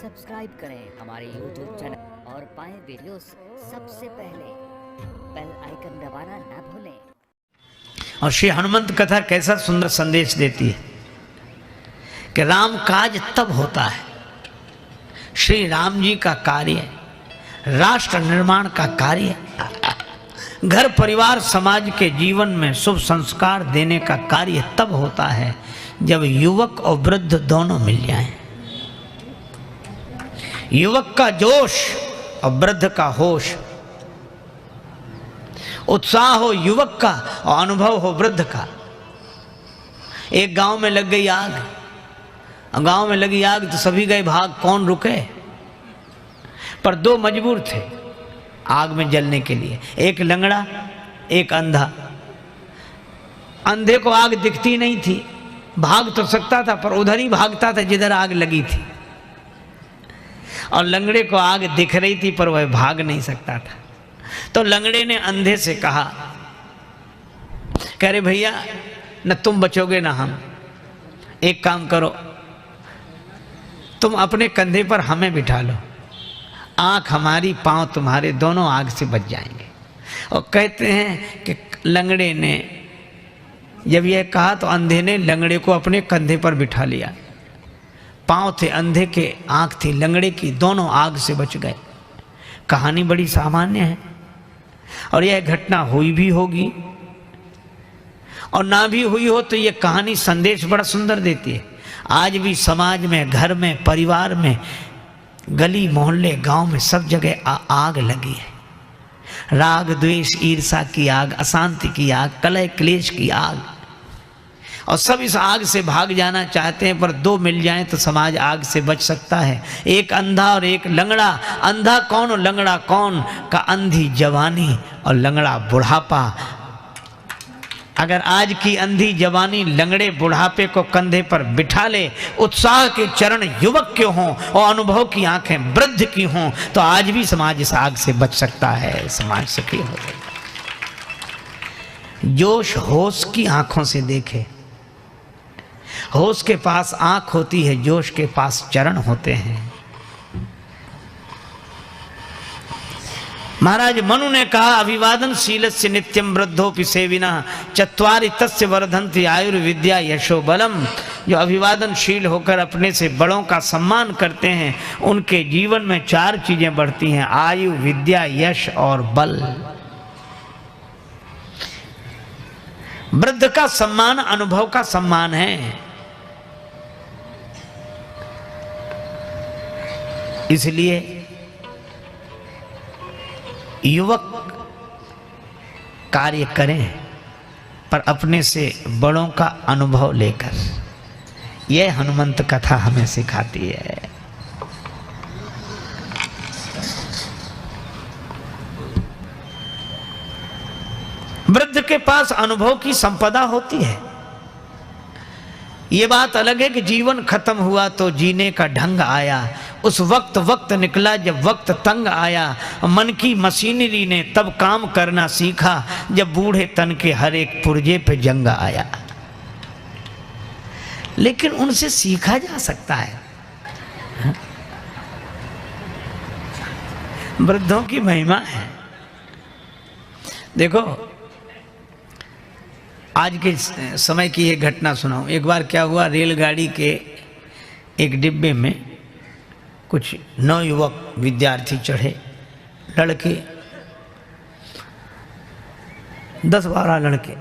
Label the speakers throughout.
Speaker 1: Subscribe करें हमारे YouTube channel और पाएं वीडियोस सबसे पहले। बेल आइकन दबाना ना भूलें।
Speaker 2: और श्री हनुमंत कथा कैसा सुंदर संदेश देती है कि राम काज तब होता है, श्री राम जी का कार्य, राष्ट्र निर्माण का कार्य, घर परिवार समाज के जीवन में शुभ संस्कार देने का कार्य तब होता है जब युवक और वृद्ध दोनों मिल जाएं। युवक का जोश और वृद्ध का होश, उत्साह हो युवक का और अनुभव हो वृद्ध का। एक गांव में लग गई आग, गांव में लगी आग तो सभी गए भाग, कौन रुके? पर दो मजबूर थे आग में जलने के लिए, एक लंगड़ा एक अंधा। अंधे को आग दिखती नहीं थी, भाग तो सकता था पर उधर ही भागता था जिधर आग लगी थी, और लंगड़े को आग दिख रही थी पर वह भाग नहीं सकता था। तो लंगड़े ने अंधे से कहा, कह रहे भैया न तुम बचोगे ना हम, एक काम करो तुम अपने कंधे पर हमें बिठा लो, आँख हमारी पाँव तुम्हारे, दोनों आग से बच जाएंगे। और कहते हैं कि लंगड़े ने जब यह कहा तो अंधे ने लंगड़े को अपने कंधे पर बिठा लिया। पाँव थे अंधे के, आँख थी लंगड़े की, दोनों आग से बच गए। कहानी बड़ी सामान्य है और यह घटना हुई भी होगी और ना भी हुई हो तो यह कहानी संदेश बड़ा सुंदर देती है। आज भी समाज में, घर में, परिवार में, गली मोहल्ले, गांव में सब जगह आग लगी है। राग द्वेष ईर्षा की आग, अशांति की आग, कलह क्लेश की आग, और सब इस आग से भाग जाना चाहते हैं, पर दो मिल जाएं तो समाज आग से बच सकता है। एक अंधा और एक लंगड़ा। अंधा कौन और लंगड़ा कौन? का अंधी जवानी और लंगड़ा बुढ़ापा। अगर आज की अंधी जवानी लंगड़े बुढ़ापे को कंधे पर बिठा ले, उत्साह के चरण युवक के हों और अनुभव की आंखें वृद्ध की हों, तो आज भी समाज इस आग से बच सकता है, समाज सुखी हो जाएगा। जोश होश की आंखों से देखे। होश के पास आंख होती है, जोश के पास चरण होते हैं। महाराज मनु ने कहा, अभिवादन शीलस्य नित्यम वृद्धोपि सेविना चत्वारि तस्य वर्धन्ति आयुर्विद्या यशो बलम। जो अभिवादनशील होकर अपने से बड़ों का सम्मान करते हैं, उनके जीवन में चार चीजें बढ़ती हैं, आयु, विद्या, यश और बल। वृद्ध का सम्मान अनुभव का सम्मान है। इसलिए युवक कार्य करें पर अपने से बड़ों का अनुभव लेकर। यह हनुमंत कथा हमें सिखाती है। वृद्ध के पास अनुभव की संपदा होती है। ये बात अलग है कि जीवन खत्म हुआ तो जीने का ढंग आया। उस वक्त निकला जब वक्त तंग आया। मन की मशीनरी ने तब काम करना सीखा जब बूढ़े तन के हर एक पुर्जे पे जंग आया। लेकिन उनसे सीखा जा सकता है। वृद्धों की महिमा है। देखो आज के समय की एक घटना सुनाऊं। एक बार क्या हुआ, रेलगाड़ी के एक डिब्बे में कुछ नवयुवक विद्यार्थी चढ़े, लड़के 10-12 लड़के,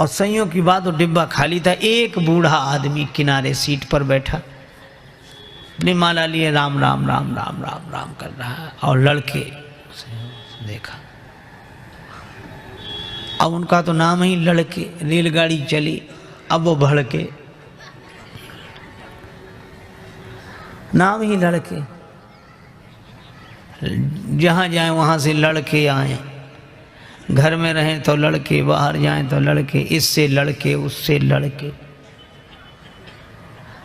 Speaker 2: और संयोग की बात वो डिब्बा खाली था। एक बूढ़ा आदमी किनारे सीट पर बैठा अपनी माला लिए राम राम राम राम राम राम कर रहा है, और लड़के देखा। अब उनका तो नाम ही लड़के। रेलगाड़ी चली, अब वो भड़के, नाम ही लड़के। जहाँ जाएं वहाँ से लड़के आए। घर में रहें तो लड़के, बाहर जाएं तो लड़के, इससे लड़के उससे लड़के।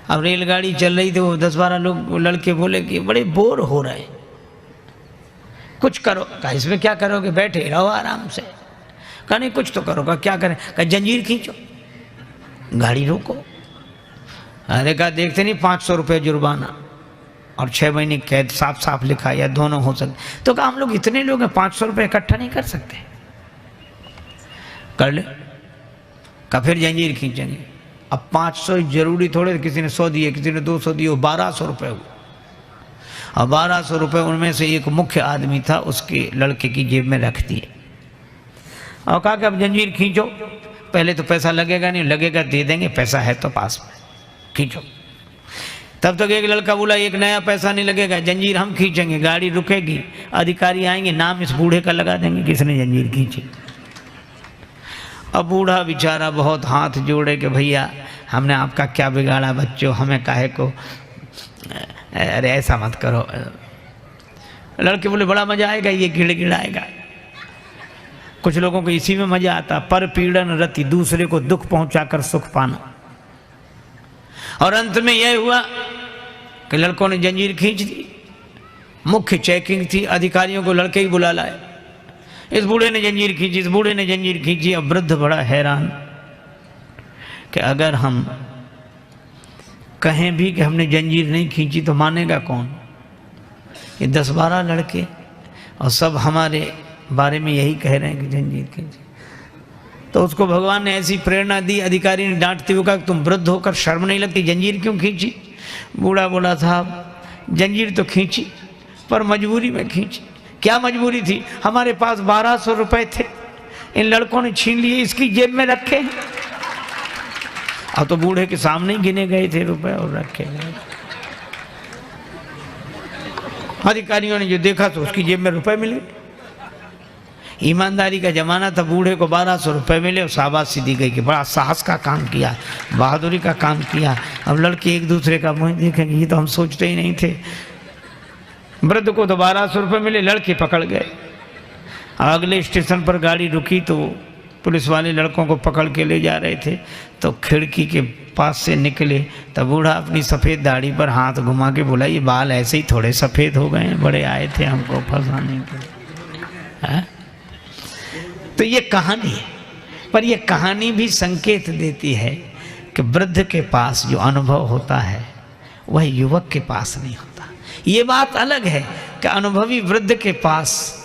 Speaker 2: अब रेलगाड़ी चल रही थी, वो 10-12 लोग लड़के बोले कि बड़े बोर हो रहे, कुछ करो। कहा इसमें क्या करोगे, बैठे रहो आराम से। कहा नहीं कुछ तो करो। कहा क्या करें? कहा जंजीर खींचो, गाड़ी रोको। अरे कहा देखते नहीं 500 रुपये जुर्माना। और 6 महीने कैद, साफ साफ लिखा, या दोनों हो सकते। तो कहा हम लोग इतने लोग हैं, 500 रुपये इकट्ठा नहीं कर सकते। कर ले, का फिर जंजीर खींचेंगे। अब 500 जरूरी थोड़े, किसी ने 100 दिए, किसी ने 200 दिए, 1200 रुपये हुए। और 1200 रुपये उनमें से एक मुख्य आदमी था, उसके लड़के की जेब में रख दिए और कहा कि अब जंजीर खींचो। पहले तो पैसा लगेगा नहीं, लगेगा दे देंगे, पैसा है तो पास में, खींचो। तब तक एक लड़का बोला एक नया पैसा नहीं लगेगा, जंजीर हम खींचेंगे, गाड़ी रुकेगी, अधिकारी आएंगे, नाम इस बूढ़े का लगा देंगे किसने जंजीर खींची। अब बूढ़ा बेचारा बहुत हाथ जोड़े कि भैया हमने आपका क्या बिगाड़ा बच्चों, हमें काहे को, अरे ऐसा मत करो। लड़के बोले बड़ा मजा आएगा, ये गिड़गिड़ाएगा। कुछ लोगों को इसी में मजा आता, पर पीड़न रति, दूसरे को दुख पहुंचाकर सुख पाना। और अंत में यह हुआ कि लड़कों ने जंजीर खींच दी। मुख्य चेकिंग थी, अधिकारियों को लड़के ही बुला लाए। इस बूढ़े ने जंजीर खींची, इस बूढ़े ने जंजीर खींची। अब वृद्ध बड़ा हैरान कि अगर हम कहें भी कि हमने जंजीर नहीं खींची तो मानेगा कौन। ये 10-12 लड़के और सब हमारे बारे में यही कह रहे हैं कि जंजीर खींची। तो उसको भगवान ने ऐसी प्रेरणा दी, अधिकारी ने डांटते हुए कहा तुम वृद्ध होकर शर्म नहीं लगती, जंजीर क्यों खींची। बूढ़ा बोला साहब जंजीर तो खींची पर मजबूरी में खींची। क्या मजबूरी थी, हमारे पास 1200 रुपये थे, इन लड़कों ने छीन लिए, इसकी जेब में रखे। अब तो बूढ़े के सामने ही गिने गए थे रुपए और रखे गए। अधिकारियों ने जो देखा तो उसकी जेब में रुपए मिले। ईमानदारी का जमाना था, बूढ़े को 1200 रुपये मिले और शाबाशी दी गई कि बड़ा साहस का काम किया, बहादुरी का काम किया। अब लड़के एक दूसरे का मुँह देखेंगे, ये तो हम सोचते ही नहीं थे। वृद्ध को तो 1200 रुपये मिले, लड़के पकड़ गए। अगले स्टेशन पर गाड़ी रुकी तो पुलिस वाले लड़कों को पकड़ के ले जा रहे थे। तो खिड़की के पास से निकले तब बूढ़ा अपनी सफ़ेद दाढ़ी पर हाथ घुमा के बोला ये बाल ऐसे ही थोड़े सफ़ेद हो गए, बड़े आए थे हमको फंसाने के लिए। तो ये कहानी है, पर यह कहानी भी संकेत देती है कि वृद्ध के पास जो अनुभव होता है वह युवक के पास नहीं होता। ये बात अलग है कि अनुभवी वृद्ध के पास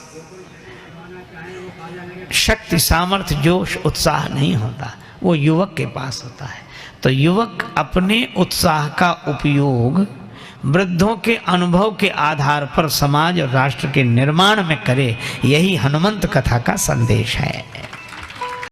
Speaker 2: शक्ति, सामर्थ्य, जोश, उत्साह नहीं होता, वो युवक के पास होता है। तो युवक अपने उत्साह का उपयोग वृद्धों के अनुभव के आधार पर समाज और राष्ट्र के निर्माण में करे, यही हनुमंत कथा का संदेश है।